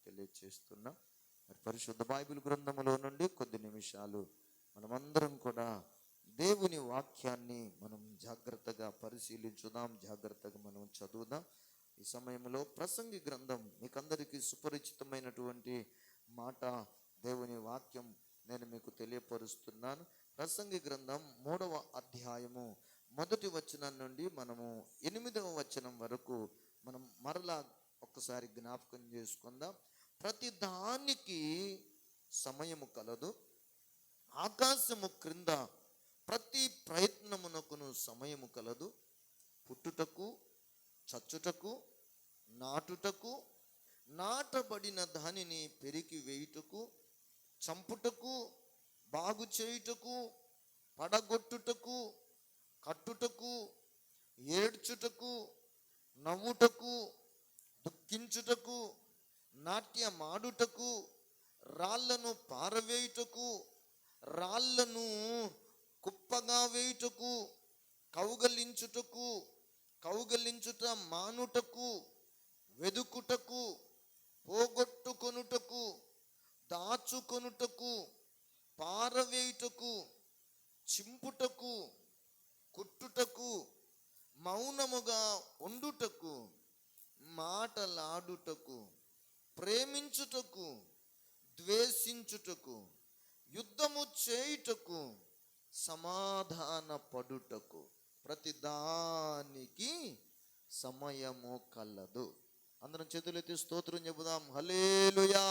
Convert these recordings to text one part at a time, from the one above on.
తెలియచేస్తున్నాం. పరిశుద్ధ బైబిల్ గ్రంథములో నుండి కొద్ది నిమిషాలు మనమందరం కూడా దేవుని వాక్యాన్ని మనం జాగ్రత్తగా పరిశీలించుదాం, జాగ్రత్తగా మనం చదువుదాం. ఈ సమయంలో ప్రసంగి గ్రంథం మీకందరికీ సుపరిచితమైనటువంటి మాట, దేవుని వాక్యం నేను మీకు తెలియపరుస్తున్నాను. ప్రసంగి గ్రంథం 3వ అధ్యాయము 1వ వచనం నుండి మనము 8వ వచనం వరకు మనం మరలా ఒక్కసారి జ్ఞాపకం చేసుకుందాం. ప్రతి దానికి సమయము కలదు, ఆకాశము క్రింద ప్రతి ప్రయత్నమునకును సమయము కలదు. పుట్టుటకు, చచ్చుటకు, నాటుటకు, నాటబడిన దానిని పెరికి వేయుటకు, చంపుటకు, బాగు చేయుటకు, పడగొట్టుటకు, కట్టుటకు, ఏడ్చుటకు, నవ్వుటకు, దుఃఖించుటకు, నాట్యమాడుటకు, రాళ్లను పారవేయుటకు, రాళ్లను కుప్పగా వేయుటకు, కౌగలించుటకు, కౌగలించుట మానుటకు, వెదుకుటకు, పోగొట్టుకొనుటకు, దాచుకొనుటకు, పారవేయుటకు, చింపుటకు, కుట్టుటకు, మౌనముగా ఉండుటకు, మాటలాడుటకు, ప్రేమించుటకు, ద్వేషించుటకు, యుద్ధము చేయుటకు, సమాధాన పడుటకు, ప్రతిదానికి సమయము కలదు. అందరం చేతులెత్తి స్తోత్రం చెబుదాం. హల్లెలూయా,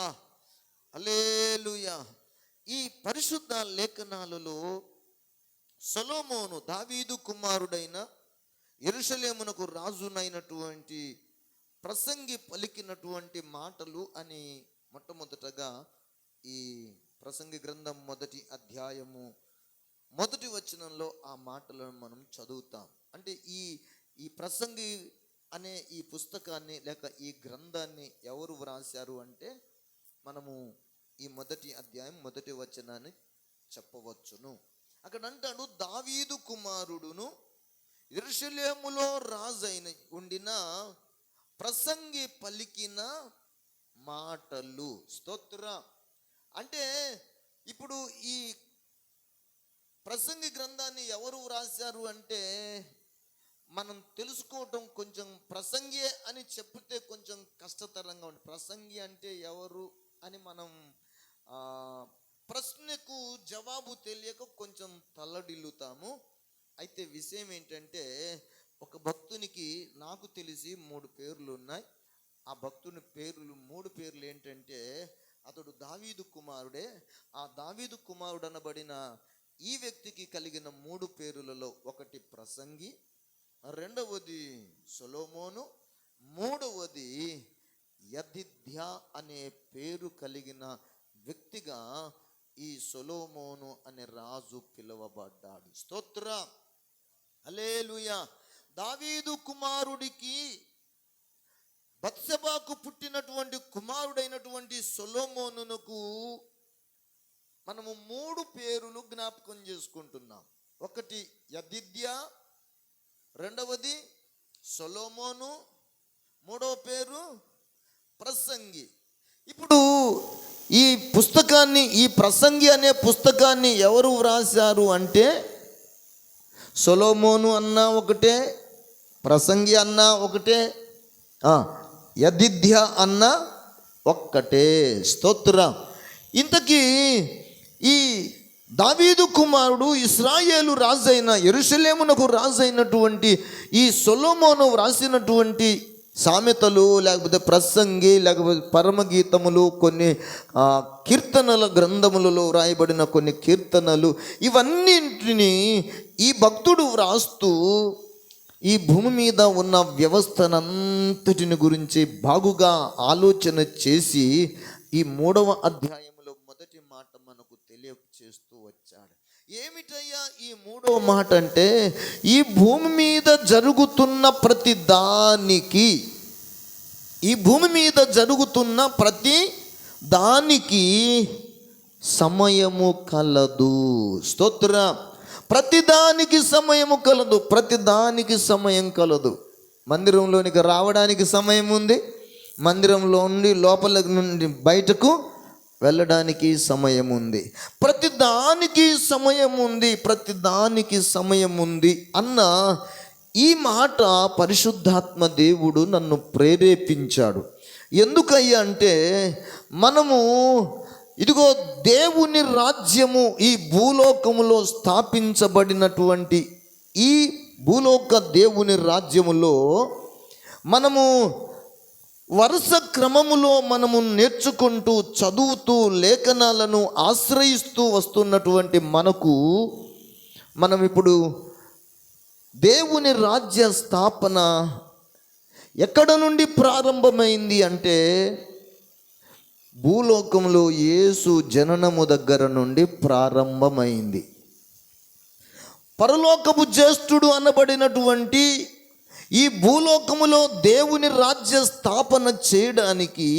హల్లెలూయా. ఈ పరిశుద్ధ లేఖనాలలో సొలొమోను, దావీదు కుమారుడైన, యెరూషలేమునకు రాజునైనటువంటి ప్రసంగి పలికినటువంటి మాటలు అని మొట్టమొదటగా ఈ ప్రసంగి గ్రంథం 1వ అధ్యాయము 1వ వచనంలో ఆ మాటలను మనం చదువుతాం. అంటే ఈ ప్రసంగి అనే ఈ పుస్తకాన్ని లేక ఈ గ్రంథాన్ని ఎవరు వ్రాశారు అంటే మనము ఈ 1వ అధ్యాయం 1వ వచనాన్ని చెప్పవచ్చును. అక్కడ అంటాడు, దావీదు కుమారుడును యెరూషలేములో రాజైన ఉండిన ప్రసంగి పలికిన మాటలు. స్తోత్ర. అంటే ఇప్పుడు ఈ ప్రసంగి గ్రంథాన్ని ఎవరు వ్రాశారు అంటే మనం తెలుసుకోవటం కొంచెం, ప్రసంగి అని చెప్తే కొంచెం కష్టతరంగా ఉంది. ప్రసంగి అంటే ఎవరు అని మనం ప్రశ్నకు జవాబు తెలియక కొంచెం తల్లడిల్లుతాము. అయితే విషయం ఏంటంటే, ఒక భక్తునికి నాకు తెలిసి 3 పేర్లు ఉన్నాయి. ఆ భక్తుని పేర్లు 3 పేర్లు ఏంటంటే, అతడు దావీదు కుమారుడే. ఆ దావీదు కుమారుడు అనబడిన ఈ వ్యక్తికి కలిగిన 3 పేరులలో ఒకటి ప్రసంగి, రెండవది సొలొమోను, మూడవది యెదిద్యా అనే పేరు కలిగిన వ్యక్తిగా ఈ సొలొమోను అనే రాజు పిలువబడ్డాడు. స్తోత్ర, హల్లెలూయా. దావీదు కుమారుడికి బత్షెబాకు పుట్టినటువంటి కుమారుడైనటువంటి సొలొమోనునకు మనము 3 పేరులు జ్ఞాపకం చేసుకుంటున్నాం. ఒకటి యెదిద్యా, రెండవది సొలొమోను, మూడవ పేరు ప్రసంగి. ఇప్పుడు ఈ పుస్తకాన్ని, ఈ ప్రసంగి అనే పుస్తకాన్ని ఎవరు వ్రాశారు అంటే సొలొమోను అన్నా ఒకటే, ప్రసంగి అన్నా ఒకటే, యెదిద్యా అన్నా ఒక్కటే. స్తోత్ర. ఇంతకీ ఈ దావీదు కుమారుడు, ఇశ్రాయేలు రాజైన, యెరూషలేమునకు రాజైనటువంటి ఈ సొలొమోను వ్రాసినటువంటి సామెతలు, లేకపోతే ప్రసంగి, లేకపోతే పరమగీతములు, కొన్ని కీర్తనల గ్రంథములలో వ్రాయబడిన కొన్ని కీర్తనలు, ఇవన్నింటినీ ఈ భక్తుడు వ్రాస్తూ ఈ భూమి మీద ఉన్న వ్యవస్థనంతటిని గురించి బాగుగా ఆలోచన చేసి ఈ 3వ అధ్యాయంలో మొదటి మాట మనకు తెలియచేస్తూ వచ్చాడు. ఏమిటయ్యా ఈ 3వ మాట అంటే, ఈ భూమి మీద జరుగుతున్న ప్రతి దానికి, ఈ భూమి మీద జరుగుతున్న ప్రతి దానికి సమయము కలదు. స్తోత్ర. ప్రతిదానికి సమయము కలదు, ప్రతిదానికి సమయం కలదు. మందిరంలోనికి రావడానికి సమయం ఉంది, మందిరంలో నుండి లోపల నుండి బయటకు వెళ్ళడానికి సమయం ఉంది. ప్రతి దానికి సమయం ఉంది, ప్రతి దానికి సమయం ఉంది అన్న ఈ మాట పరిశుద్ధాత్మ దేవుడు నన్ను ప్రేరేపించాడు. ఎందుకయ్యా అంటే మనము ఇదిగో దేవుని రాజ్యము ఈ భూలోకములో స్థాపించబడినటువంటి ఈ భూలోక దేవుని రాజ్యములో మనము వరుస క్రమములో మనము నేర్చుకుంటూ చదువుతూ లేఖనాలను ఆశ్రయిస్తూ వస్తున్నటువంటి మనం ఇప్పుడు దేవుని రాజ్య స్థాపన ఎక్కడ నుండి ప్రారంభమైంది అంటే భూలోకంలో యేసు జననము దగ్గర నుండి ప్రారంభమైంది. పరలోకపు జ్యేష్ఠుడు అనబడినటువంటి ఈ భూలోకములో దేవుని రాజ్య స్థాపన చేయడానికి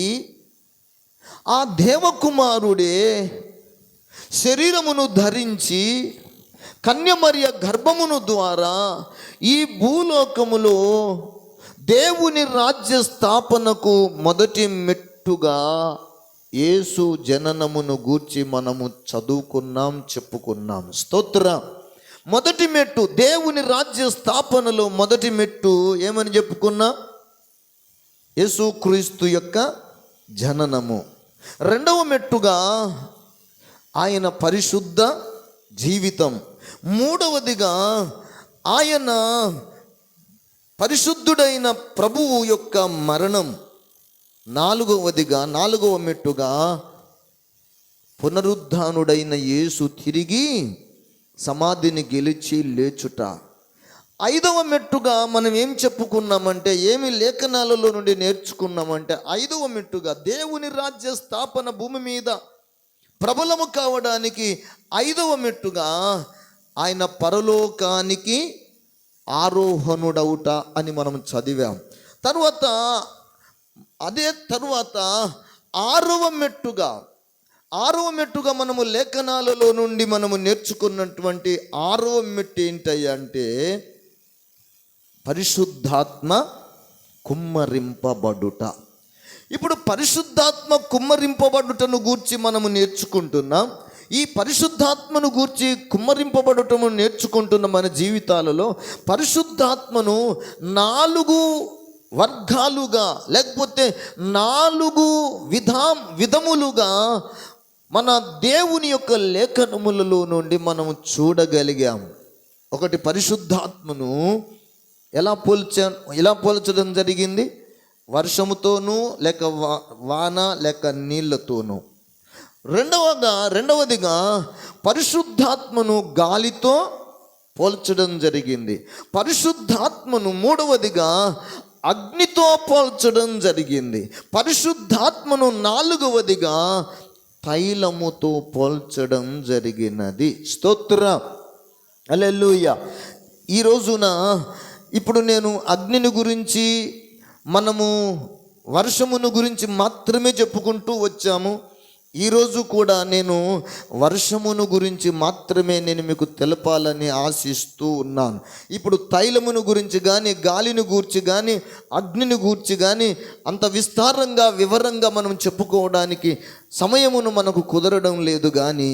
ఆ దేవకుమారుడే శరీరమును ధరించి కన్యమరియ గర్భమును ద్వారా ఈ భూలోకములో దేవుని రాజ్య స్థాపనకు మొదటి మెట్టుగా యేసు జననమును గూర్చి మనము చదువుకున్నాం, చెప్పుకున్నాం. స్తోత్రం. మొదటి మెట్టు దేవుని రాజ్య స్థాపనలో మొదటి మెట్టు ఏమని చెప్పుకున్నా? యేసుక్రీస్తు యొక్క జననము. రెండవ మెట్టుగా ఆయన పరిశుద్ధ జీవితం. మూడవదిగా ఆయన పరిశుద్ధుడైన ప్రభువు యొక్క మరణం. నాలుగవ మెట్టుగా పునరుద్ధానుడైన యేసు తిరిగి సమాధిని గెలిచి లేచుట. ఐదవ మెట్టుగా మనం ఏం చెప్పుకున్నామంటే, ఏమి లేఖనాలలో నుండి నేర్చుకున్నామంటే, ఐదవ మెట్టుగా దేవుని రాజ్య స్థాపన భూమి మీద ప్రబలము కావడానికి ఐదవ మెట్టుగా ఆయన పరలోకానికి ఆరోహణుడవుట అని మనం చదివాం. తరువాత ఆరవ మెట్టుగా మనము లేఖనాలలో నుండి మనము నేర్చుకున్నటువంటి ఆరవ మెట్టు ఏంటంటే పరిశుద్ధాత్మ కుమ్మరింపబడుట. ఇప్పుడు పరిశుద్ధాత్మ కుమ్మరింపబడుటను గూర్చి మనము నేర్చుకుంటున్నాం. ఈ పరిశుద్ధాత్మను గూర్చి కుమ్మరింపబడుటను నేర్చుకుంటున్న మన జీవితాలలో పరిశుద్ధాత్మను 4 వర్గాలుగా లేకపోతే 4 విధములుగా మన దేవుని యొక్క లేఖనములలో నుండి మనము చూడగలిగాం. ఒకటి, పరిశుద్ధాత్మను ఎలా పోల్చడం జరిగింది? వర్షముతోనూ లేక వాన లేక నీళ్లతోనూ. రెండవదిగా పరిశుద్ధాత్మను గాలితో పోల్చడం జరిగింది. పరిశుద్ధాత్మను మూడవదిగా అగ్నితో పోల్చడం జరిగింది. పరిశుద్ధాత్మను 4వదిగా తైలముతో పోల్చడం జరిగినది. స్తోత్రం. హల్లెలూయా. ఈ రోజున ఇప్పుడు నేను అగ్నిని గురించి, మనము వర్షమును గురించి మాత్రమే చెప్పుకుంటూ వచ్చాము. ఈరోజు కూడా నేను వర్షమును గురించి మాత్రమే నేను మీకు తెలపాలని ఆశిస్తూ ఉన్నాను. ఇప్పుడు తైలమును గురించి కానీ, గాలిని గూర్చి కానీ, అగ్నిని గూర్చి కానీ అంత వివరంగా మనం చెప్పుకోవడానికి సమయమును మనకు కుదరడం లేదు. కానీ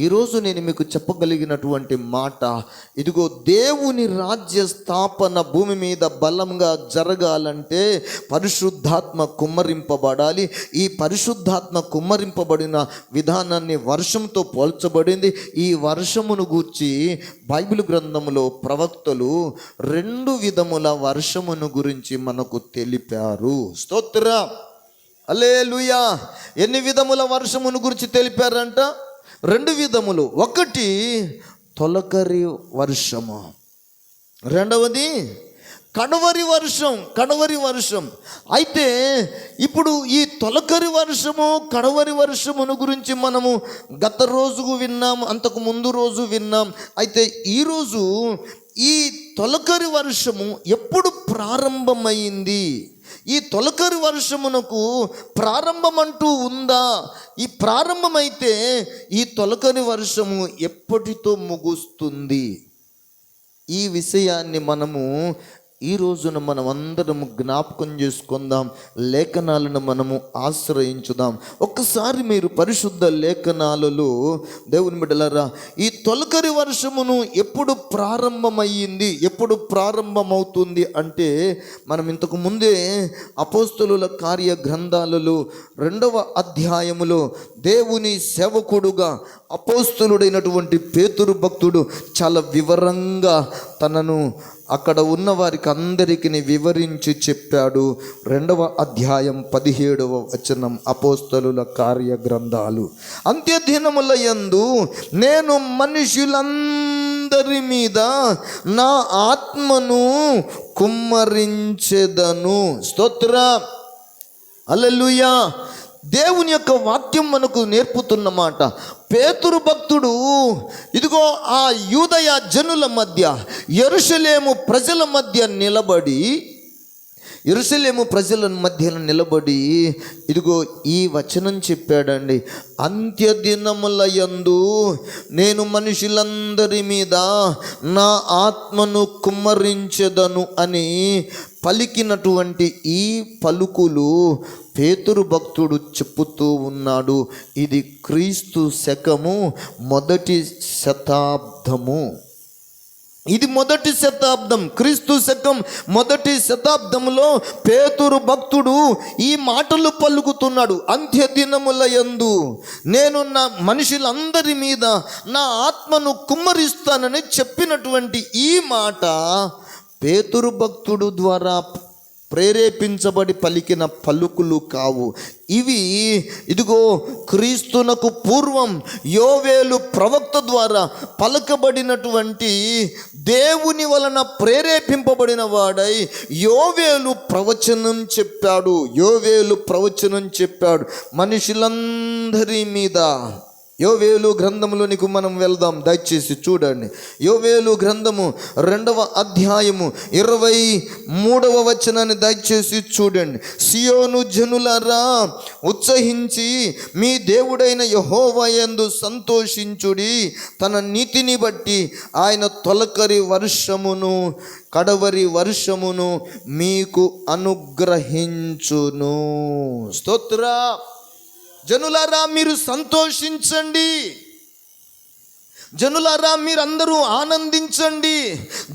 ఈరోజు నేను మీకు చెప్పగలిగినటువంటి మాట, ఇదిగో దేవుని రాజ్య స్థాపన భూమి మీద బలంగా జరగాలంటే పరిశుద్ధాత్మ కుమ్మరింపబడాలి. ఈ పరిశుద్ధాత్మ కుమ్మరింపబడిన విధానాన్ని వర్షంతో పోల్చబడింది. ఈ వర్షమును గూర్చి బైబిల్ గ్రంథంలో ప్రవక్తలు 2 విధముల వర్షమును గురించి మనకు తెలిపారు. స్తోత్రం. హల్లెలూయా. ఎన్ని విధముల వర్షమును గురించి తెలిపారంట? 2 విధములు. ఒకటి తొలకరి వర్షము, రెండవది కడవరి వర్షం. అయితే ఇప్పుడు ఈ తొలకరి వర్షము, కడవరి వర్షమును గురించి మనము గత రోజు విన్నాం, అంతకు ముందు రోజు విన్నాం. అయితే ఈరోజు ఈ తొలకరి వర్షము ఎప్పుడు ప్రారంభమైంది? ఈ తొలకరి వర్షమునకు ప్రారంభం అంటూ ఉందా? ఈ ప్రారంభమైతే ఈ తొలకరి వర్షము ఎప్పటితో ముగుస్తుంది? ఈ విషయాన్ని మనము ఈ రోజున మనం అందరము జ్ఞాపకం చేసుకుందాం, లేఖనాలను మనము ఆశ్రయించుదాం. ఒక్కసారి మీరు పరిశుద్ధ లేఖనాలలో దేవుని బిడ్డలారా, ఈ తొలకరి వర్షమును ఎప్పుడు ప్రారంభమయ్యింది, ఎప్పుడు ప్రారంభమవుతుంది అంటే, మనం ఇంతకు ముందే అపోస్తలుల కార్య గ్రంథాలలో 2వ అధ్యాయములో దేవుని సేవకుడుగా అపోస్తలుడైనటువంటి పేతురు భక్తుడు చాలా వివరంగా తనను అక్కడ ఉన్న వారికి అందరికీ వివరించి చెప్పాడు. 2వ అధ్యాయం 17వ వచనం, అపోస్తలుల కార్య గ్రంథాలు. అంత్యదినముల యందు నేను మనుషులందరి మీద నా ఆత్మను కుమ్మరించెదను. స్తోత్రం, హల్లెలూయా. దేవుని యొక్క వాక్యం మనకు నేర్పుతున్న మాట. పేతురు భక్తుడు ఇదిగో ఆ యూదయ జనుల మధ్య, యెరూషలేము ప్రజల మధ్య నిలబడి, ఇదిగో ఈ వచనం చెప్పాడండి. అంత్యదినముల యందు నేను మనుషులందరి మీద నా ఆత్మను కుమ్మరించెదను అని పలికినటువంటి ఈ పలుకులు పేతురు భక్తుడు చెప్పుతూ ఉన్నాడు. ఇది క్రీస్తు శకము 1వ శతాబ్దము. ఇది 1వ శతాబ్దం, క్రీస్తు శకం 1వ శతాబ్దంలో పేతురు భక్తుడు ఈ మాటలు పలుకుతున్నాడు. అంత్యదినముల యందు నేను నా మనుషులందరి మీద నా ఆత్మను కుమ్మరిస్తానని చెప్పినటువంటి ఈ మాట పేతురు భక్తుడు ద్వారా ప్రేరేపించబడి పలికిన పలుకులు కావు. ఇవి ఇదిగో క్రీస్తునకు పూర్వం యోవేలు ప్రవక్త ద్వారా పలకబడినటువంటి, దేవుని వలన ప్రేరేపింపబడిన వాడై యోవేలు ప్రవచనం చెప్పాడు. మనుషులందరి మీద. యోవేలు గ్రంథంలోనికి మనం వెళ్దాం, దయచేసి చూడండి. యోవేలు గ్రంథము 2వ అధ్యాయము 23వ వచనాన్ని దయచేసి చూడండి. సియోను జనులారా, ఉత్సహించి మీ దేవుడైన యెహోవా యందు సంతోషించుడి. తన నీతిని బట్టి ఆయన తొలకరి వర్షమును కడవరి వర్షమును మీకు అనుగ్రహించును. స్తోత్రం. జనులారా, మీరు సంతోషించండి. జనులారా, మీరందరూ ఆనందించండి.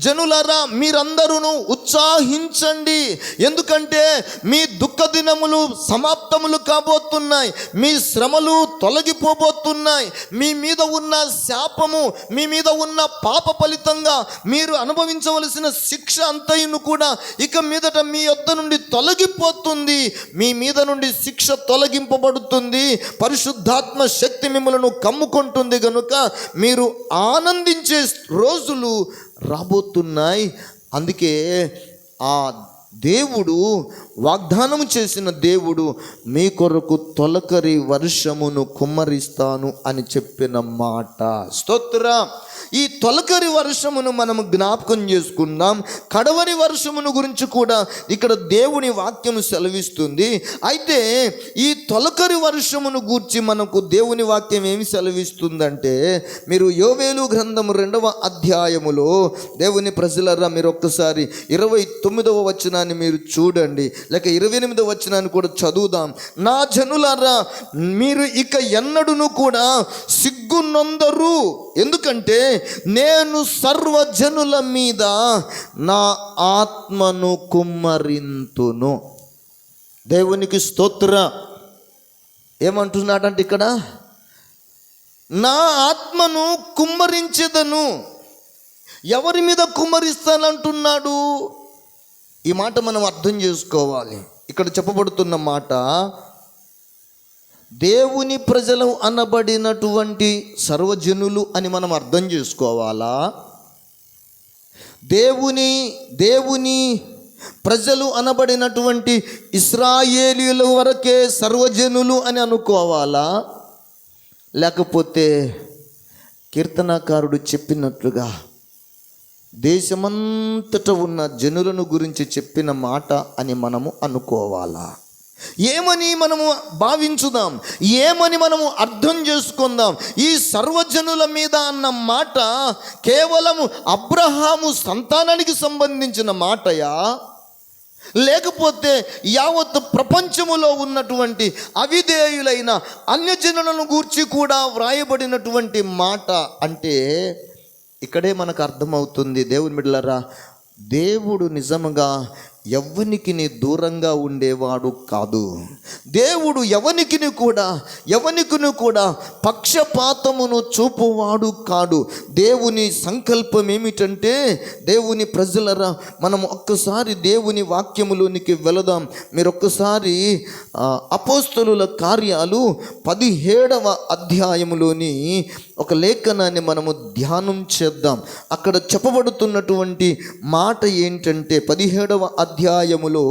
జనులారా, మీరందరూ ఉత్సాహించండి. ఎందుకంటే మీ దుఃఖ దినములు సమాప్తములు కాబోతున్నాయి. మీ శ్రమలు తొలగిపోబోతున్నాయి. మీ మీద ఉన్న శాపము, మీ మీద ఉన్న పాప ఫలితంగా మీరు అనుభవించవలసిన శిక్ష అంతయును కూడా ఇక మీదట మీ యొద్ద నుండి తొలగిపోతుంది. మీ మీద నుండి శిక్ష తొలగింపబడుతుంది. పరిశుద్ధాత్మ శక్తి మిమ్మలను కమ్ముకుంటుంది. గనుక మీరు ఆనందించే రోజులు రాబోతున్నాయి. అందుకే ఆ దేవుడు, వాగ్దానం చేసిన దేవుడు, మీ కొరకు తొలకరి వర్షమును కుమ్మరిస్తాను అని చెప్పిన మాట. స్తోత్రం. ఈ తొలకరి వర్షమును మనము జ్ఞాపకం చేసుకుందాం. కడవరి వర్షమును గురించి కూడా ఇక్కడ దేవుని వాక్యం సెలవిస్తుంది. అయితే ఈ తొలకరి వర్షమును గూర్చి మనకు దేవుని వాక్యం ఏమి సెలవిస్తుందంటే, మీరు యోవేలు గ్రంథము 2వ అధ్యాయములో దేవుని ప్రజలరా, మీరు ఒక్కసారి 29వ వచనాన్ని మీరు చూడండి, లేక 28వ వచనాన్ని కూడా చదువుదాం. నా జనులారా, మీరు ఇక ఎన్నడూను కూడా సిగ్గునొందరు. ఎందుకంటే నేను సర్వజనుల మీద నా ఆత్మను కుమ్మరింతును. దేవునికి స్తోత్రం. ఏమంటున్నాడంటే ఇక్కడ, నా ఆత్మను కుమ్మరించెదను. ఎవరి మీద కుమ్మరిస్తానంటున్నాడు? ఈ మాట మనం అర్థం చేసుకోవాలి. ఇక్కడ చెప్పబడుతున్న మాట, దేవుని ప్రజలు అనబడినటువంటి సర్వజనులు అని మనం అర్థం చేసుకోవాలా? దేవుని ప్రజలు అనబడినటువంటి ఇశ్రాయేలీయుల వరకే సర్వజనులు అని అనుకోవాలా? లేకపోతే కీర్తనాకారుడు చెప్పినట్లుగా దేశమంతట ఉన్న జనులను గురించి చెప్పిన మాట అని మనము అనుకోవాలా? ఏమని మనము భావించుదాం, ఏమని మనము అర్థం చేసుకుందాం? ఈ సర్వజనుల మీద అన్న మాట కేవలము అబ్రహాము సంతానానికి సంబంధించిన మాటయా, లేకపోతే యావత్ ప్రపంచములో ఉన్నటువంటి అవిధేయులైన అన్యజనులను గూర్చి కూడా వ్రాయబడినటువంటి మాట అంటే ఇక్కడే మనకు అర్థమవుతుంది దేవుని బిడ్డలారా, దేవుడు నిజముగా ఎవనికి దూరంగా ఉండేవాడు కాదు. దేవుడు ఎవనికి కూడా పక్షపాతమును చూపువాడు కాడు. దేవుని సంకల్పం ఏమిటంటే, దేవుని ప్రజలరా, మనం ఒక్కసారి దేవుని వాక్యములోనికి వెళదాం. మీరు ఒక్కసారి అపోస్తలుల కార్యాలు 17వ అధ్యాయములోని ఒక లేఖనాన్ని మనము ధ్యానం చేద్దాం. అక్కడ చెప్పబడుతున్నటువంటి మాట ఏంటంటే 17వ అధ్యాయములో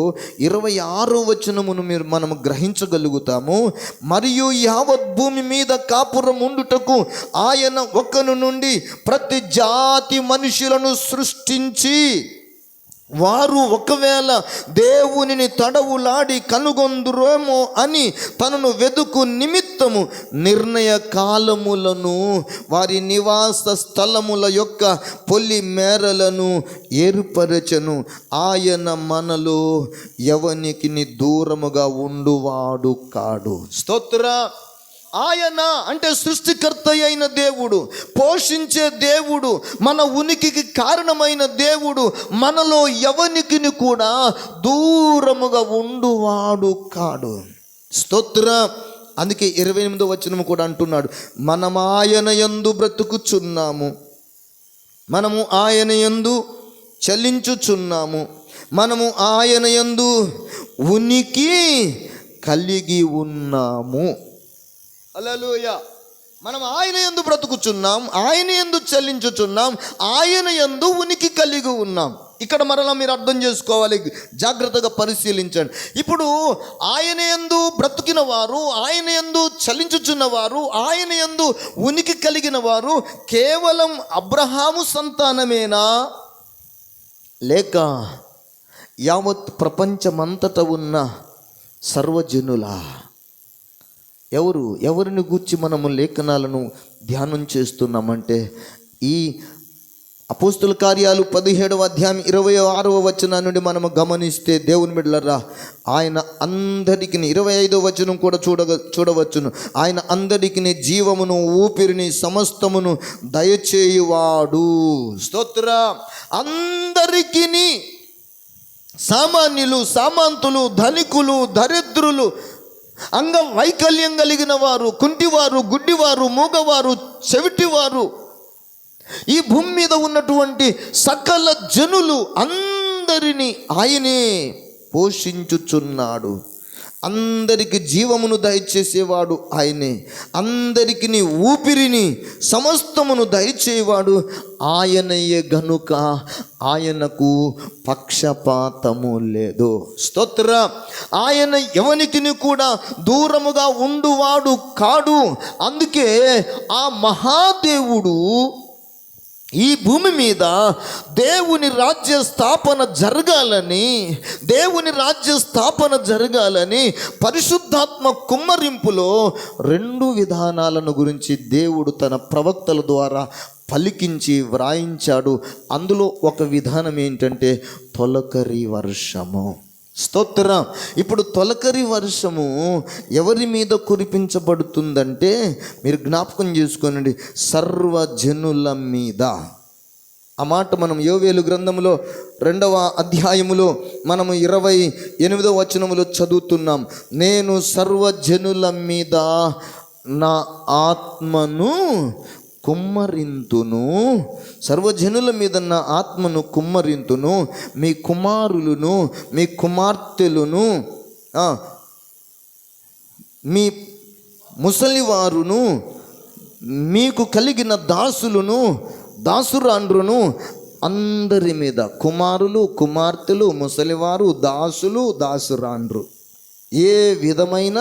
26వ వచనమును మనము గ్రహించగలుగుతాము. మరియు యావత్ భూమి మీద కాపురం ఉండుటకు ఆయన ఒక్కను నుండి ప్రతి జాతి మనుషులను సృష్టించి, వారు ఒకవేళ దేవునిని తడవులాడి కనుగొందురేమో అని తనను వెదుకు నిమిత్తము నిర్ణయ కాలములను, వారి నివాస స్థలముల యొక్క పొలి మేరలను ఏర్పరచెను. ఆయన మనలో ఎవనికి దూరముగా ఉండువాడు కాడు. స్తోత్ర. ఆయన అంటే సృష్టికర్త అయిన దేవుడు, పోషించే దేవుడు, మన ఉనికికి కారణమైన దేవుడు మనలో ఎవనికి కూడా దూరముగా ఉండువాడు కాడు. స్తోత్ర. అందుకే 28వ వచనం కూడా అంటున్నాడు, మనము ఆయన యందు బ్రతుకుచున్నాము, మనము ఆయన యందు చలించుచున్నాము, మనము ఆయన యందు ఉనికి కలిగి ఉన్నాము. హల్లెలూయా. మనం ఆయన యందు బ్రతుకుచున్నాం, ఆయన యందు చెల్లించుచున్నాం, ఆయన యందు ఉనికి కలిగి ఉన్నాం. ఇక్కడ మరలా మీరు అర్థం చేసుకోవాలి, జాగ్రత్తగా పరిశీలించండి. ఇప్పుడు ఆయన యందు బ్రతికిన వారు, ఆయన యందు చలించుచున్న వారు, ఆయన యందు ఉనికి కలిగిన వారు కేవలం అబ్రహాము సంతానమేనా, లేక యావత్ ప్రపంచమంతట ఉన్న సర్వజనులా? ఎవరిని గూర్చి మనము లేఖనాలను ధ్యానం చేస్తున్నామంటే, ఈ అపోస్తుల కార్యాలు 17వ అధ్యాయం 26వ వచనం నుండి మనము గమనిస్తే దేవుని బిడ్డలారా, ఆయన అందరికీ 25వ వచనం కూడా చూడవచ్చును. ఆయన అందరికీ జీవమును, ఊపిరిని, సమస్తమును దయచేయువాడు. స్తోత్ర. అందరికీ, సామాన్యులు, సామంతులు, ధనికులు, దరిద్రులు, అంగవైకల్యం కలిగిన వారు, కుంటివారు, గుడ్డివారు, మూగవారు, చెవిటివారు, ఈ భూమి మీద ఉన్నటువంటి సకల జనులు అందరినీ ఆయనే పోషించుచున్నాడు. అందరికి జీవమును దయచేసేవాడు ఆయనే, అందరికి ఊపిరిని, సమస్తమును దయచేవాడు ఆయనయే గనుక ఆయనకు పక్షపాతము లేదు. స్తోత్ర. ఆయన ఎవనికి కూడా దూరముగా ఉండువాడు కాడు. అందుకే ఆ మహాదేవుడు ఈ భూమి మీద దేవుని రాజ్య స్థాపన జరగాలని పరిశుద్ధాత్మ కుమ్మరింపులో 2 విధానాలను గురించి దేవుడు తన ప్రవక్తల ద్వారా పలికించి వ్రాయించాడు. అందులో ఒక విధానం ఏంటంటే తొలకరి వర్షము. స్తోత్రం. ఇప్పుడు తొలకరి వర్షము ఎవరి మీద కురిపించబడుతుందంటే, మీరు జ్ఞాపకం చేసుకోనండి, సర్వజనుల మీద. ఆ మాట మనం యోవేలు గ్రంథములో 2వ అధ్యాయములో మనము 28వ వచనములో చదువుతున్నాం. నేను సర్వజనుల మీద నా ఆత్మను కుమ్మరింతును, సర్వజనుల మీద నా ఆత్మను కుమ్మరింతును, మీ కుమారులను, మీ కుమార్తెలను, మీ ముసలివారును, మీకు కలిగిన దాసులను, దాసురాండ్రును అందరి మీద, కుమారులు, కుమార్తెలు, ముసలివారు, దాసులు, దాసురాండ్రు, ఏ విధమైన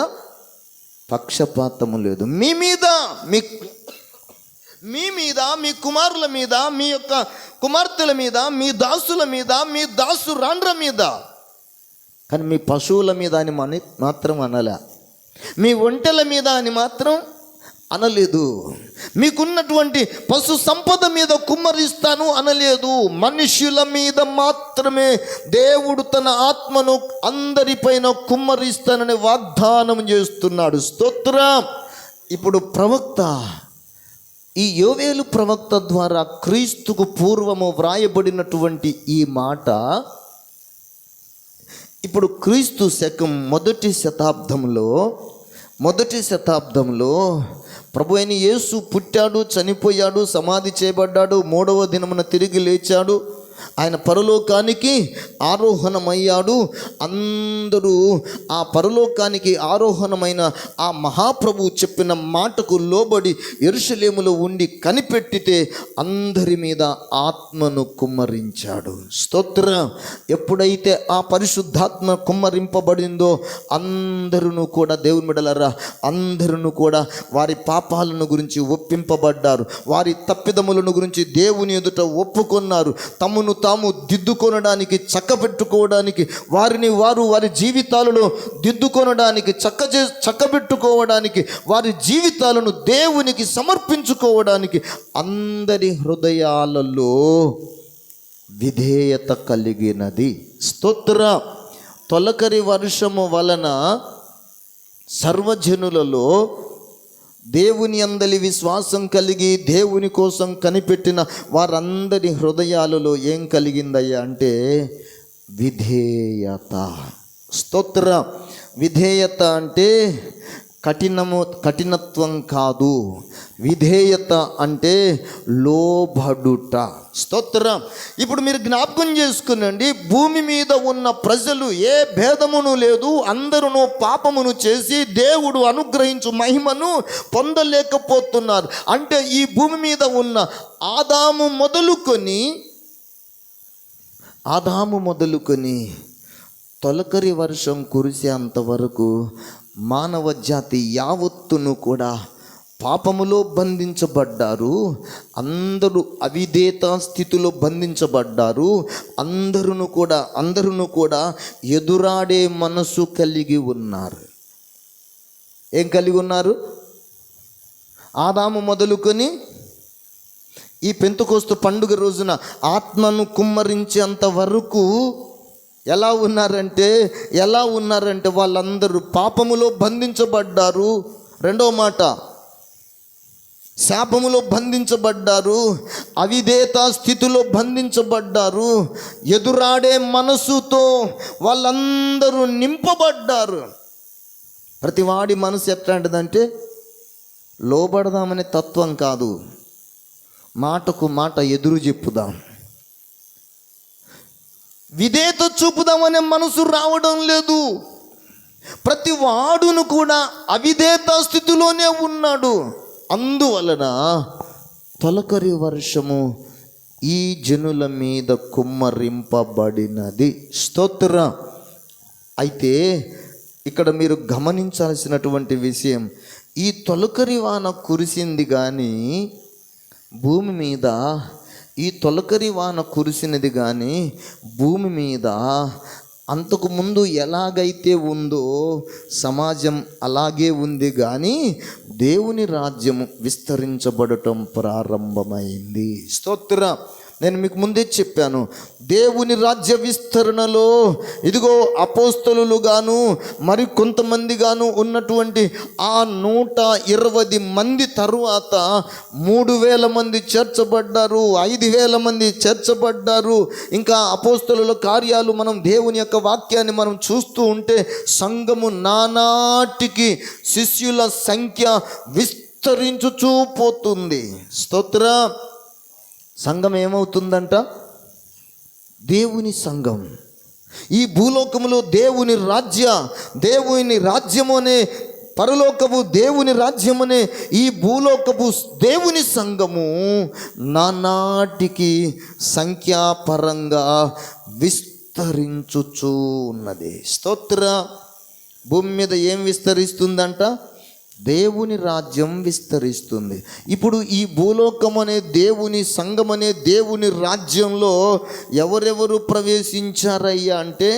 పక్షపాతము లేదు. మీ మీద, మీ కుమారుల మీద, మీ యొక్క కుమార్తెల మీద, మీ దాసుల మీద, మీ దాసురాండ్ర మీద కానీ మీ పశువుల మీద అని మాత్రం అనలే, మీ ఒంటెల మీద అని మాత్రం అనలేదు, మీకున్నటువంటి పశు సంపద మీద కుమ్మరిస్తాను అనలేదు. మనుష్యుల మీద మాత్రమే దేవుడు తన ఆత్మను అందరిపైన కుమ్మరిస్తానని వాగ్దానం చేస్తున్నాడు. స్తోత్రం. ఇప్పుడు ప్రవక్త, ఈ యోవేలు ప్రవక్త ద్వారా క్రీస్తుకు పూర్వము వ్రాయబడినటువంటి ఈ మాట ఇప్పుడు క్రీస్తు శకం మొదటి శతాబ్దంలో ప్రభు అయిన యేసు పుట్టాడు, చనిపోయాడు, సమాధి చేయబడ్డాడు, 3వ దినమున తిరిగి లేచాడు, ఆయన పరలోకానికి ఆరోహణమయ్యాడు. అందరూ ఆ పరలోకానికి ఆరోహణమైన ఆ మహాప్రభువు చెప్పిన మాటకు లోబడి యెరూషలేములో ఉండి కనిపెట్టితే అందరి మీద ఆత్మను కుమ్మరించాడు. స్తోత్రం. ఎప్పుడైతే ఆ పరిశుద్ధాత్మ కుమ్మరింపబడిందో అందరూ కూడా, దేవుని బిడ్డలారా, అందరూ కూడా వారి పాపాలను గురించి ఒప్పింపబడ్డారు, వారి తప్పిదములను గురించి దేవుని ఎదుట ఒప్పుకొన్నారు, తమను తాము దిద్దుకొనడానికి, చక్కబెట్టుకోవడానికి, వారి జీవితాలలో దిద్దుకొనడానికి, చక్కబెట్టుకోవడానికి, వారి జీవితాలను దేవునికి సమర్పించుకోవడానికి అందరి హృదయాలలో విధేయత కలిగినది. స్తోత్ర. తొలకరి వర్షము వలన సర్వజనులలో దేవుని అందలి విశ్వాసం కలిగి దేవుని కోసం కనిపెట్టిన వారందరి హృదయాలలో ఏం కలిగిందయ్యా అంటే విధేయత. స్తోత్ర. విధేయత అంటే కఠినత్వం కాదు, విధేయత అంటే లోబడుట. స్తోత్రం. ఇప్పుడు మీరు జ్ఞాపకం చేసుకునండి, భూమి మీద ఉన్న ప్రజలు ఏ భేదమును లేదు, అందరూ పాపమును చేసి దేవుడు అనుగ్రహించు మహిమను పొందలేకపోతున్నారు. అంటే ఈ భూమి మీద ఉన్న ఆదాము మొదలుకొని తొలకరి వర్షం కురిసేంతవరకు మానవ జాతి యావత్తును కూడా పాపములో బంధించబడ్డారు. అందరూ అవిధేయత స్థితిలో బంధించబడ్డారు. అందరూ కూడా ఎదురాడే మనసు కలిగి ఉన్నారు. ఏం కలిగి ఉన్నారు? ఆదాము మొదలుకొని ఈ పెంతెకోస్తు పండుగ రోజున ఆత్మను కుమ్మరించేంత వరకు ఎలా ఉన్నారంటే వాళ్ళందరూ పాపములో బంధించబడ్డారు. రెండవ మాట, శాపములో బంధించబడ్డారు, అవిధేయత స్థితిలో బంధించబడ్డారు, ఎదురాడే మనసుతో వాళ్ళందరూ నింపబడ్డారు. ప్రతివాడి మనసు ఎట్లాంటిదంటే లోబడదామనే తత్వం కాదు, మాటకు మాట ఎదురు చెప్పుదాం, విధేయత చూపుదామనే మనసు రావడం లేదు. ప్రతి వాడును కూడా అవిధేయత స్థితిలోనే ఉన్నాడు. అందువలన తొలకరి వర్షము ఈ జనుల మీద కుమ్మరింపబడినది. స్తోత్ర. అయితే ఇక్కడ మీరు గమనించాల్సినటువంటి విషయం, ఈ తొలకరి వాన కురిసింది కానీ భూమి మీద, ఈ తొలకరి వాన కురిసినది కానీ భూమి మీద అంతకుముందు ఎలాగైతే ఉందో సమాజం అలాగే ఉంది, కానీ దేవుని రాజ్యము విస్తరించబడటం ప్రారంభమైంది. స్తోత్రం. నేను మీకు ముందే చెప్పాను, దేవుని రాజ్య విస్తరణలో ఇదిగో అపోస్తలులు గాను మరి కొంతమంది గాను ఉన్నటువంటి ఆ 120 మంది తరువాత 3000 మంది చేర్చబడ్డారు, 5000 మంది చేర్చబడ్డారు. ఇంకా అపోస్తలుల కార్యాలు మనం దేవుని యొక్క వాక్యాన్ని మనం చూస్తూ ఉంటే సంఘము నానాటికి శిష్యుల సంఖ్య విస్తరించుచూ పోతుంది. స్తోత్రం. సంఘం ఏమవుతుందంట? దేవుని సంఘం. ఈ భూలోకములో దేవుని రాజ్యము అనే పరలోకపు దేవుని రాజ్యమనే ఈ భూలోకపు దేవుని సంఘము నానాటికి సంఖ్యాపరంగా విస్తరించుచూ ఉన్నది. స్తోత్ర. భూమి మీద ఏం విస్తరిస్తుందంట? దేవుని రాజ్యం విస్తరిస్తుంది. ఇప్పుడు ఈ భూలోకం అనే దేవుని సంఘం అనే దేవుని రాజ్యంలో ఎవరెవరు ప్రవేశించారయ్యా అంటే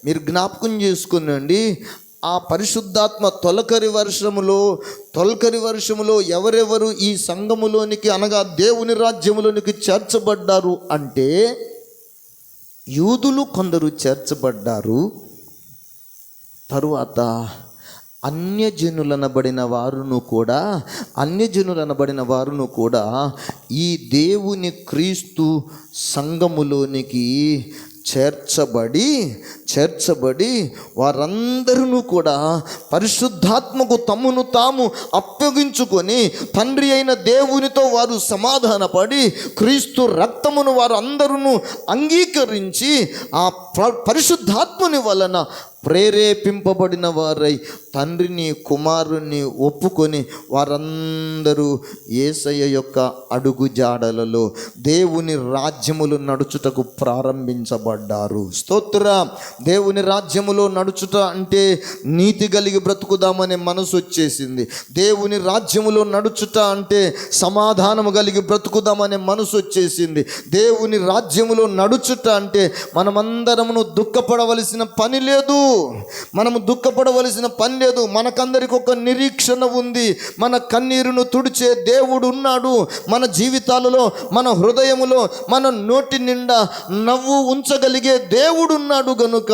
మీరు జ్ఞాపకం చేసుకునండి. ఆ పరిశుద్ధాత్మ తొలకరి వర్షములో ఎవరెవరు ఈ సంఘములోనికి అనగా దేవుని రాజ్యములోనికి చేర్చబడ్డారు అంటే యూదులు కొందరు చేర్చబడ్డారు. తరువాత అన్యజనులనబడిన వారును కూడా ఈ దేవుని క్రీస్తు సంఘములోనికి చేర్చబడి వారందరూ కూడా పరిశుద్ధాత్మకు తమను తాము అప్పగించుకొని తండ్రి అయిన దేవునితో వారు సమాధానపడి క్రీస్తు రక్తమును వారు అందరూ అంగీకరించి ఆ పరిశుద్ధాత్ముని వలన ప్రేరేపింపబడిన వారై తండ్రిని కుమారుని ఒప్పుకొని వారందరూ యేసయ్య యొక్క అడుగు జాడలలో దేవుని రాజ్యములు నడుచుటకు ప్రారంభించబడ్డారు. స్తోత్రం. దేవుని రాజ్యములో నడుచుట అంటే నీతి కలిగి బ్రతుకుదామనే మనసు వచ్చేసింది. దేవుని రాజ్యములో నడుచుట అంటే సమాధానము కలిగి బ్రతుకుదామనే మనసు వచ్చేసింది. దేవుని రాజ్యములో నడుచుట అంటే మనమందరమును దుఃఖపడవలసిన పని లేదు. మనకందరికి ఒక నిరీక్షణ ఉంది. మన కన్నీరును తుడిచే దేవుడు ఉన్నాడు. మన జీవితాలలో, మన హృదయములో, మన నోటి నిండా నవ్వు ఉంచగలిగే దేవుడు ఉన్నాడు. గనుక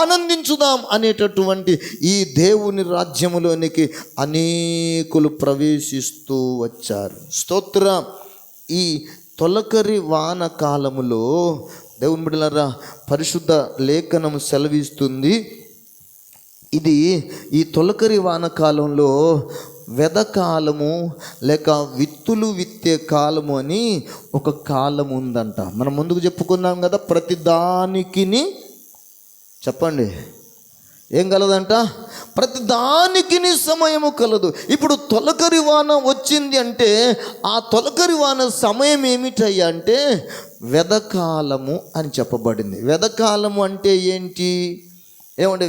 ఆనందించుదాం అనేటటువంటి ఈ దేవుని రాజ్యములోనికి అనేకులు ప్రవేశిస్తూ వచ్చారు. స్తోత్రం. ఈ తొలకరి వాన కాలములో దేవుని బిడ్డలారా పరిశుద్ధ లేఖనం సెలవిస్తుంది. ఇది ఈ తొలకరి వానకాలంలో వెదకాలము లేక విత్తులు విత్తే కాలము అని ఒక కాలం ఉందంట. మనం ముందుకు చెప్పుకున్నాం కదా, ప్రతి దానికిని చెప్పండి ఏం కలదంట, ప్రతి దానికిని సమయము కలదు. ఇప్పుడు తొలకరి వాన వచ్చింది అంటే ఆ తొలకరి వాన సమయం ఏమిటయ్యా అంటే వెదకాలము అని చెప్పబడింది. వెదకాలము అంటే ఏంటి? ఏమంటే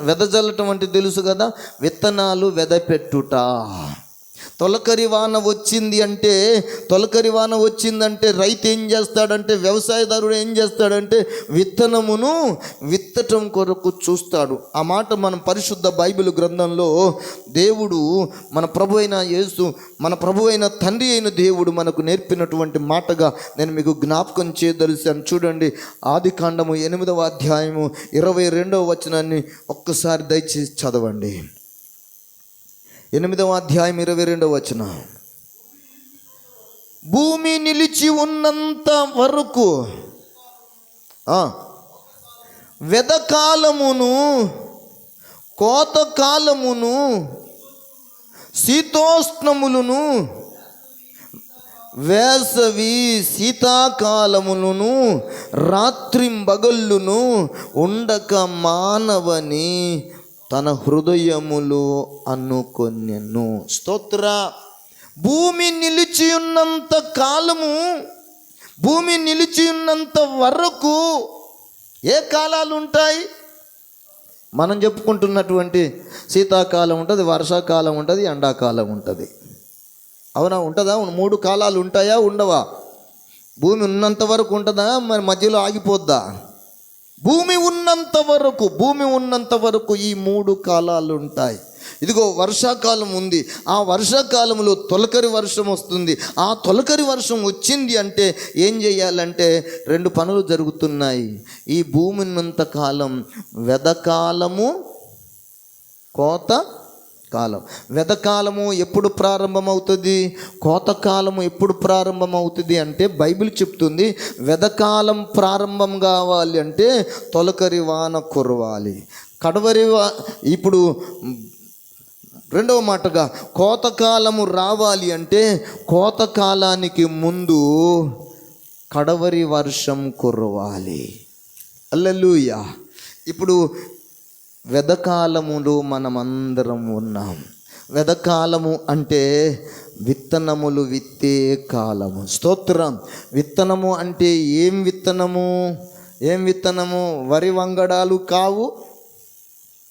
వెదజల్లటం అంటే తెలుసు కదా, విత్తనాలు వెదపెట్టుట. తొలకరి వాన వచ్చిందంటే రైతు ఏం చేస్తాడంటే, వ్యవసాయదారుడు ఏం చేస్తాడంటే విత్తనమును విత్తటం కొరకు చూస్తాడు. ఆ మాట మనం పరిశుద్ధ బైబిల్ గ్రంథంలో దేవుడు మన ప్రభు అయిన యేసు, మన ప్రభు అయిన తండ్రి అయిన దేవుడు మనకు నేర్పినటువంటి మాటగా నేను మీకు జ్ఞాపకం చేయదలిచాను. చూడండి, ఆదికాండము 8వ అధ్యాయము 22వ వచనాన్ని ఒక్కసారి దయచేసి చదవండి. 8వ అధ్యాయం 22వ వచనం. భూమి నిలిచి ఉన్నంత వరకు వెదకాలమును కోతకాలమును శీతోష్ణములను వేసవి శీతాకాలములను రాత్రింబగళ్ళును ఉండక మానవని తన హృదయములో అనుకొనెను. స్తోత్ర. భూమి నిలిచి ఉన్నంత కాలము, భూమి నిలిచి ఉన్నంత వరకు ఏ కాలాలు ఉంటాయి? మనం చెప్పుకుంటున్నటువంటి శీతాకాలం ఉంటుంది, వర్షాకాలం ఉంటుంది, ఎండాకాలం ఉంటుంది. అవునా? ఉంటుందా? 3 కాలాలు ఉంటాయా? ఉండవా? భూమి ఉన్నంత వరకు ఉంటుందా? మరి మధ్యలో ఆగిపోద్దా? భూమి ఉన్నంత వరకు ఈ 3 కాలాలు ఉంటాయి. ఇదిగో వర్షాకాలం ఉంది. ఆ వర్షాకాలంలో తొలకరి వర్షం వస్తుంది. ఆ తొలకరి వర్షం వచ్చింది అంటే ఏం చేయాలంటే 2 పనులు జరుగుతున్నాయి. ఈ భూమి ఉన్నంత కాలం వెదకాలము, కోత కాలం. వెదకాలము ఎప్పుడు ప్రారంభమవుతుంది, కోతకాలము ఎప్పుడు ప్రారంభమవుతుంది అంటే బైబిల్ చెప్తుంది వెదకాలం ప్రారంభం కావాలి అంటే తొలకరి వాన కురవాలి. ఇప్పుడు రెండవ మాటగా కోతకాలము రావాలి అంటే కోతకాలానికి ముందు కడవరి వర్షం కురవాలి. హల్లెలూయా. ఇప్పుడు వెదకాలములో మనమందరం ఉన్నాం. వెదకాలము అంటే విత్తనములు విత్తే కాలము. స్తోత్రం. విత్తనము అంటే ఏం విత్తనము? వరి వంగడాలు కావు,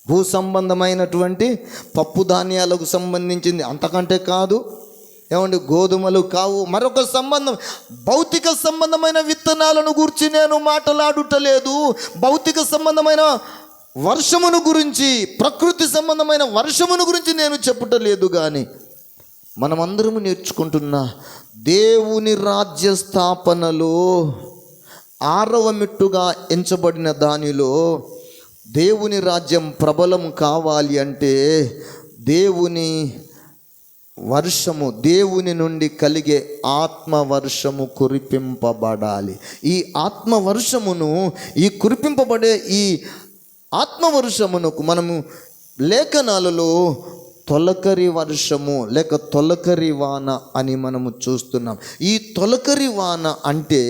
భూ సంబంధమైనటువంటి పప్పు ధాన్యాలకు సంబంధించింది, అంతకంటే కాదు. ఏమండి, గోధుమలు కావు. మరొక సంబంధం, భౌతిక సంబంధమైన విత్తనాలను గురించి నేను మాట్లాడుటలేదు. భౌతిక సంబంధమైన వర్షమును గురించి, ప్రకృతి సంబంధమైన వర్షమును గురించి నేను చెప్పుటలేదు. కానీ మనమందరము నేర్చుకుంటున్న దేవుని రాజ్య స్థాపనలో 6వ మెట్టుగా ఎంచబడిన దానిలో దేవుని రాజ్యం ప్రబలం కావాలి అంటే దేవుని వర్షము, దేవుని నుండి కలిగే ఆత్మవర్షము కురిపింపబడాలి. ఈ ఆత్మవర్షమును, ఈ కురిపింపబడే ఈ ఆత్మవర్షమునకు మనము లేఖనాలలో తొలకరి వర్షము లేక తొలకరి వాన అని మనము చూస్తున్నాం. ఈ తొలకరి వాన అంటే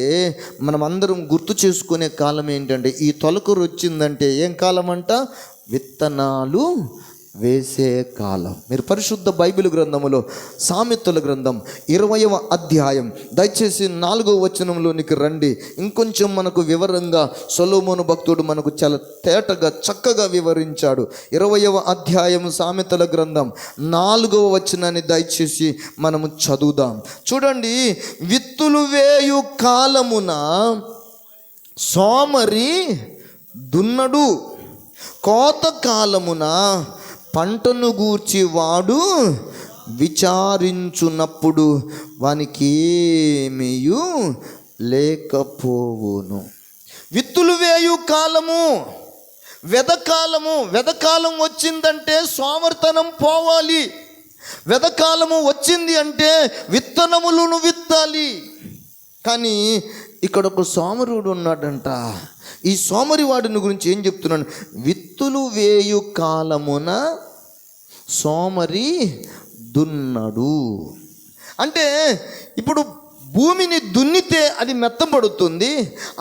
మనం అందరం గుర్తు చేసుకునే కాలం ఏంటంటే, ఈ తొలకరి వచ్చిందంటే ఏం కాలం అంట? విత్తనాలు వేసే కాలం. మీరు పరిశుద్ధ బైబిల్ గ్రంథములో సామెతల గ్రంథం 20వ అధ్యాయం దయచేసి 4వ వచనంలోనికి రండి. ఇంకొంచెం మనకు వివరంగా సొలొమోను భక్తుడు మనకు చాలా తేటగా చక్కగా వివరించాడు. 20వ అధ్యాయం సామెతల గ్రంథం 4వ వచనాన్ని దయచేసి మనము చదువుదాం. చూడండి, విత్తులు వేయు కాలమున సోమరి దున్నడు, కోత కాలమున పంటను గూర్చి వాడు విచారించున్నప్పుడు వానికి ఏమీయు లేకపోవును. విత్తులు వేయు కాలము, వెదకాలము. వెదకాలం వచ్చిందంటే సోమర్తనం పోవాలి. వెదకాలము వచ్చింది అంటే విత్తనములను విత్తాలి. కానీ ఇక్కడ ఒక సోమరుడు ఉన్నాడంట. ఈ సోమరి వాడిని గురించి ఏం చెప్తున్నాను? విత్తులు వేయు కాలమున సోమరి దున్నడు. అంటే ఇప్పుడు భూమిని దున్నితే అది మెత్తబడుతుంది.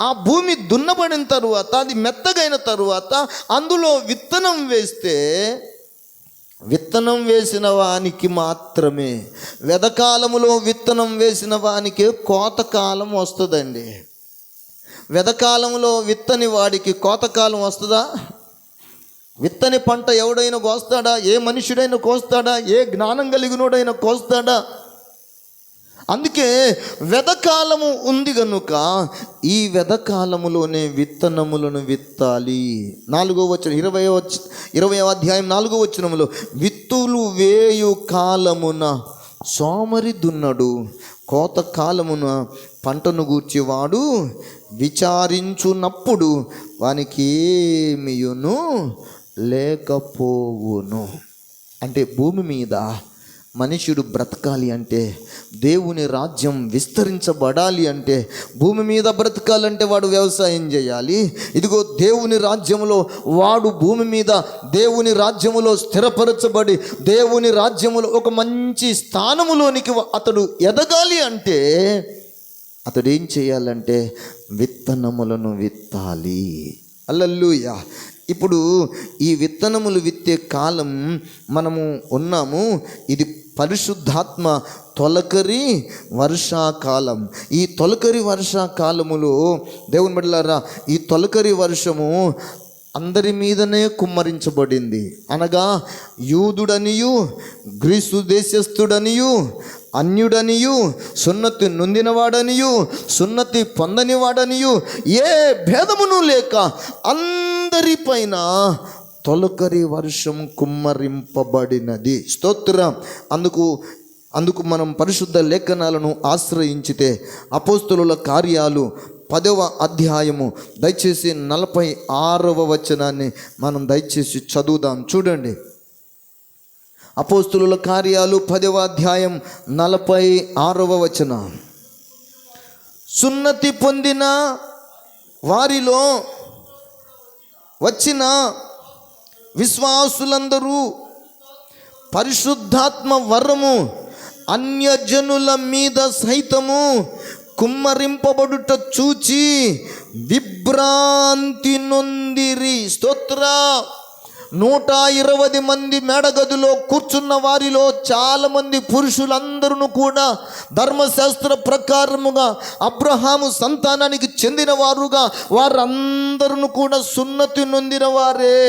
ఆ భూమి దున్నబడిన తరువాత, అది మెత్తగైన తరువాత అందులో విత్తనం వేస్తే, విత్తనం వేసిన వానికి మాత్రమే, వెదకాలములో విత్తనం వేసిన వానికి కోతకాలం వస్తుందండి. వెదకాలంలో విత్తని వాడికి కోతకాలం వస్తుందా? విత్తని పంట ఎవడైనా కోస్తాడా? ఏ మనుషుడైనా కోస్తాడా? ఏ జ్ఞానం కలిగినోడైనా కోస్తాడా? అందుకే వెదకాలము ఉంది కనుక ఈ వెదకాలములోనే విత్తనములను విత్తాలి. 4వ వచనం 20వ అధ్యాయం 4వ వచనములో, విత్తులు వేయు కాలమున సోమరి దున్నడు, కోత కాలమున పంటను గూర్చి వాడు విచారించున్నప్పుడు వానికి ఏమీయును లేకపోవును. అంటే భూమి మీద మనుషుడు బ్రతకాలి అంటే, దేవుని రాజ్యం విస్తరించబడాలి అంటే, భూమి మీద బ్రతకాలంటే వాడు వ్యవసాయం చేయాలి. ఇదిగో దేవుని రాజ్యములో వాడు భూమి మీద దేవుని రాజ్యములో స్థిరపరచబడి దేవుని రాజ్యములో ఒక మంచి స్థానములోనికి అతడు ఎదగాలి అంటే అతడు ఏం చేయాలంటే విత్తనములను విత్తాలి. హల్లెలూయా. ఇప్పుడు ఈ విత్తనములు విత్తే కాలం మనము ఉన్నాము. ఇది పరిశుద్ధాత్మ తొలకరి వర్షాకాలం. ఈ తొలకరి వర్షాకాలములో దేవుని బిడ్డలారా, ఈ తొలకరి వర్షము అందరి మీదనే కుమ్మరించబడింది. అనగా యూదుడనియు, గ్రీసు దేశస్థుడనియు, అన్యుడనియు, సున్నతి నొందినవాడనియు, సున్నతి పొందనివాడనియు ఏ భేదమును లేక అందరిపైన తొలకరి వర్షం కుమ్మరింపబడినది. స్తోత్రం. అందుకు మనం పరిశుద్ధ లేఖనాలను ఆశ్రయించితే అపోస్తలుల కార్యాలు 10వ అధ్యాయము దయచేసి 46వ వచనాన్ని మనం దయచేసి చదువుదాం. చూడండి, అపోస్తలుల కార్యాలు 10వ అధ్యాయం 46వ వచనం. సున్నతి పొందిన వారిలో వచ్చిన విశ్వాసులందరూ పరిశుద్ధాత్మ వరము అన్యజనుల మీద సైతము కుమ్మరింపబడుట చూచి విభ్రాంతి నొందిరి. స్తోత్ర. 120 మంది మేడగదిలో కూర్చున్న వారిలో చాలామంది పురుషులందరూ కూడా ధర్మశాస్త్ర ప్రకారముగా అబ్రహాము సంతానానికి చెందిన వారుగా వారందరూ కూడా సున్నతి నొందిన వారే.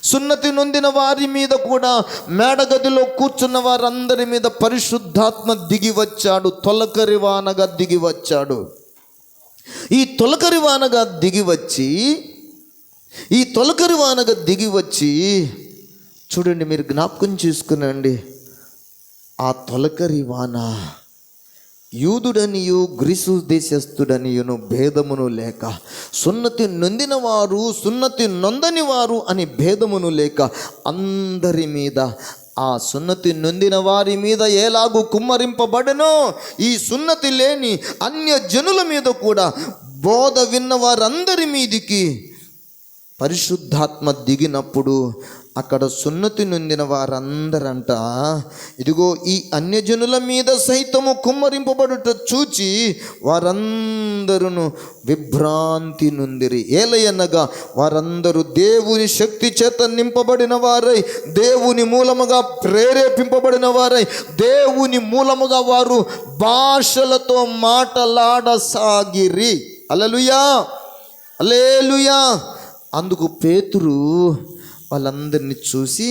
సున్నతి నొందిన వారి మీద కూడా, మేడగదిలో కూర్చున్న వారందరి మీద పరిశుద్ధాత్మ దిగి వచ్చాడు. తొలకరి వానగా దిగి వచ్చాడు. ఈ తొలకరి వానగా దిగి వచ్చి చూడండి, మీరు జ్ఞాపకం చేసుకునండి. ఆ తొలకరి వాన యూదుడనియు గ్రీసు దేశస్థుడనియును భేదమును లేక, సున్నతి నొందిన వారు సున్నతి నొందని వారు అని భేదమును లేక అందరి మీద, ఆ సున్నతి నొందిన వారి మీద ఎలాగూ కుమ్మరింపబడనో, ఈ సున్నతి లేని అన్య జనుల మీద కూడా బోధ విన్న వారందరి మీదికి పరిశుద్ధాత్మ దిగినప్పుడు అక్కడ సున్నతి నొందిన వారందరంట, ఇదిగో ఈ అన్యజనుల మీద సైతము కుమ్మరింపబడుట చూచి వారందరూ విభ్రాంతి నొందిరి. ఏలయనగా వారందరూ దేవుని శక్తి చేత నింపబడిన వారై, దేవుని మూలముగా ప్రేరేపింపబడిన వారై, దేవుని మూలముగా వారు భాషలతో మాటలాడసాగిరి. హల్లెలూయా, హల్లెలూయా. అందుకు పేతురు వాళ్ళందరినీ చూసి,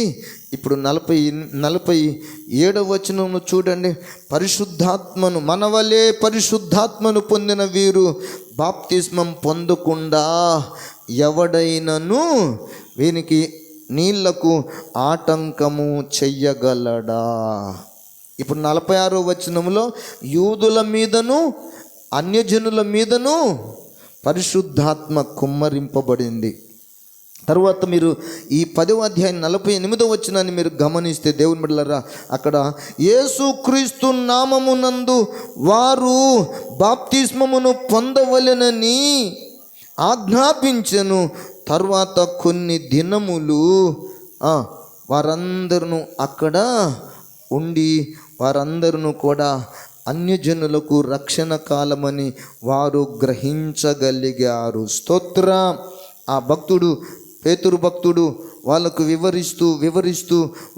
ఇప్పుడు 47వ వచనము చూడండి. పరిశుద్ధాత్మను, మనవలే పరిశుద్ధాత్మను పొందిన వీరు బాప్తిస్మం పొందకుండా ఎవడైనను వీనికి నీళ్లకు ఆటంకము చెయ్యగలడా? ఇప్పుడు 46వ వచనములో యూదుల మీదను అన్యజనుల మీదను పరిశుద్ధాత్మ కుమ్మరింపబడింది. తర్వాత మీరు ఈ 10వ అధ్యాయం 48వ వచనాన్ని మీరు గమనిస్తే, దేవుని బిడ్డలారా, అక్కడ యేసుక్రీస్తు నామమునందు వారు బాప్తిస్మమును పొందవలెనని ఆజ్ఞాపించెను. తర్వాత కొన్ని దినములు వారందరూ అక్కడ ఉండి, వారందరూ కూడా అన్యజనులకు రక్షణ కాలమని వారు గ్రహించగలిగారు. స్తోత్రం. ఆ భక్తుడు, పేతురు భక్తుడు వాళ్ళకు వివరిస్తూ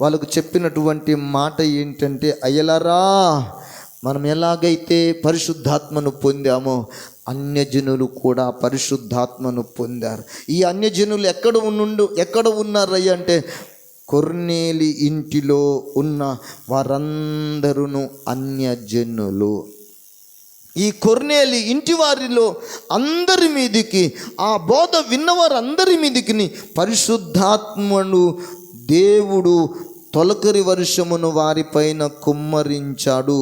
వాళ్ళకు చెప్పినటువంటి మాట ఏంటంటే, అయ్యలారా, మనం ఎలాగైతే పరిశుద్ధాత్మను పొందామో అన్యజనులు కూడా పరిశుద్ధాత్మను పొందారు. ఈ అన్యజనులు ఎక్కడ ఉన్నారయ్య అంటే, కొర్నేలి ఇంటిలో ఉన్న వారందరూ అన్యజనులు. ఈ కొర్నేలి ఇంటి వారిలో అందరి మీదికి, ఆ బోధ విన్నవారందరి మీదికి పరిశుద్ధాత్మను దేవుడు తొలకరి వర్షమును వారిపైన కుమ్మరించాడు.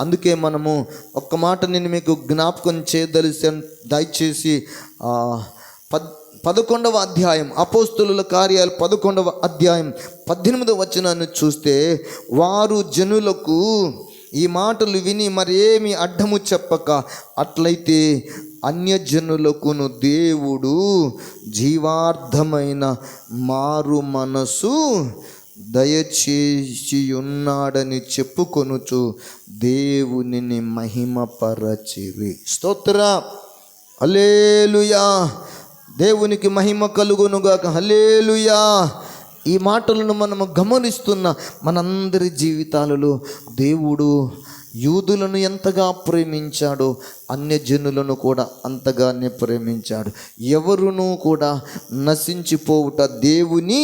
అందుకే మనము ఒక్క మాట నేను మీకు జ్ఞాపకం చేయదలిసాను. దయచేసి 11వ అధ్యాయం, అపోస్తులుల కార్యాలు 11వ అధ్యాయం 18వ వచనాన్ని చూస్తే, వారు జనులకు ఈ మాటలు విని మరేమి అడ్డము చెప్పక, అట్లయితే అన్యజనులకును దేవుడు జీవార్థమైన మారు మనసు దయచేసి ఉన్నాడని చెప్పుకొనుచు దేవునిని మహిమపరచిరి. స్తోత్రం. హల్లెలూయా. దేవునికి మహిమ కలుగునుగాక. హల్లెలూయా. ఈ మాటలను మనము గమనిస్తున్న మనందరి జీవితాలలో దేవుడు యూదులను ఎంతగా ప్రేమించాడో అన్యజనులను కూడా అంతగానే ప్రేమించాడు. ఎవరునూ కూడా నశించిపోవుట దేవుని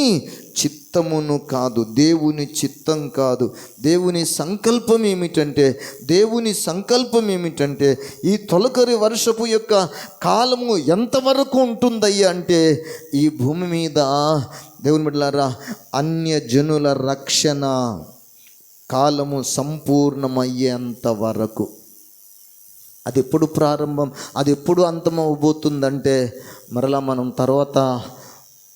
చిత్తమును కాదు, దేవుని చిత్తం కాదు. దేవుని సంకల్పం ఏమిటంటే ఈ తొలకరి వర్షపు యొక్క కాలము ఎంతవరకు ఉంటుందయ్యా అంటే, ఈ భూమి మీద దేవుని బిడ్డలారా అన్యజనుల రక్షణ కాలము సంపూర్ణమయ్యేంత వరకు. అది ఎప్పుడు ప్రారంభం, అది ఎప్పుడు అంతమవబోతుందంటే, మరలా మనం తర్వాత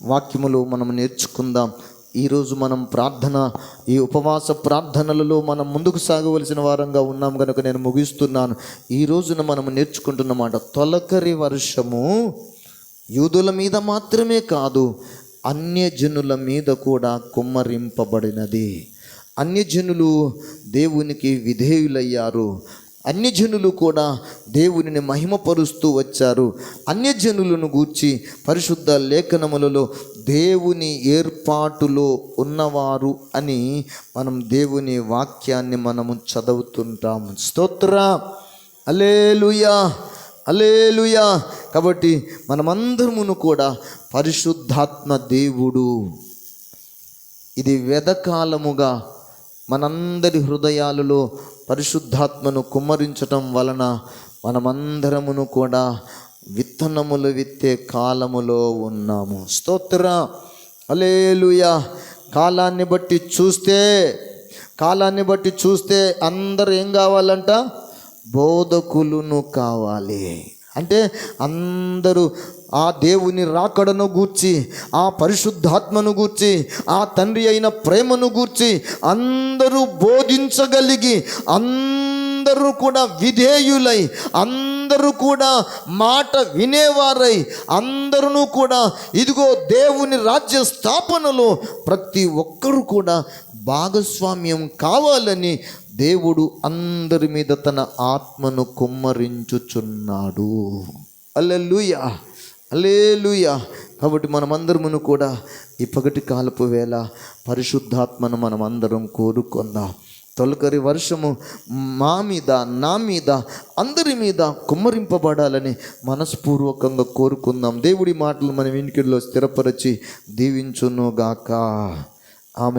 వాక్యములు మనం నేర్చుకుందాం. ఈరోజు మనం ప్రార్థన, ఈ ఉపవాస ప్రార్థనలలో మనం ముందుకు సాగవలసిన వారంగా ఉన్నాం కనుక నేను ముగిస్తున్నాను. ఈ రోజున మనం నేర్చుకుంటున్నమాట, తొలకరి వర్షము యూదుల మీద మాత్రమే కాదు, అన్యజనుల మీద కూడా కుమ్మరింపబడినది. అన్యజనులు దేవునికి విధేయులయ్యారు. అన్యజనులు కూడా దేవునిని మహిమపరుస్తూ వచ్చారు. అన్యజనులను గూర్చి పరిశుద్ధ లేఖనములలో దేవుని ఏర్పాటులో ఉన్నవారు అని మనం దేవుని వాక్యాన్ని మనము చదువుతుంటాము. స్తోత్రం. హల్లెలూయా, హల్లెలూయా. కాబట్టి మనమందరమును కూడా పరిశుద్ధాత్మ దేవుడు ఇది వెదకాలముగా మనందరి హృదయాలలో పరిశుద్ధాత్మను కుమ్మరించటం వలన మనమందరమును కూడా విత్తనములు విత్తే కాలములో ఉన్నాము. స్తోత్ర, హల్లెలూయా. కాలాన్ని బట్టి చూస్తే అందరూ ఏం కావాలంట? బోధకులను కావాలి. అంటే అందరూ ఆ దేవుని రాకడను గూర్చి, ఆ పరిశుద్ధాత్మను గూర్చి, ఆ తండ్రి అయిన ప్రేమను గూర్చి అందరూ బోధించగలిగి, అందరూ కూడా విధేయులై, అందరూ కూడా మాట వినేవారై, అందరూ కూడా ఇదిగో దేవుని రాజ్య స్థాపనలో ప్రతి ఒక్కరూ కూడా భాగస్వామ్యం కావాలని దేవుడు అందరి మీద తన ఆత్మను కుమ్మరించుచున్నాడు. హల్లెలూయా, హల్లెలూయా. కాబట్టి మనమందరమును కూడా ఈ పగటి కాలపు వేళ పరిశుద్ధాత్మను మనమందరం కోరుకుందాం. తొలకరి వర్షము మా మీద, నా మీద, అందరి మీద కుమ్మరింపబడాలని మనస్పూర్వకంగా కోరుకుందాం. దేవుడి మాటలు మన వినికిడిలో స్థిరపరచి దీవించునుగాక.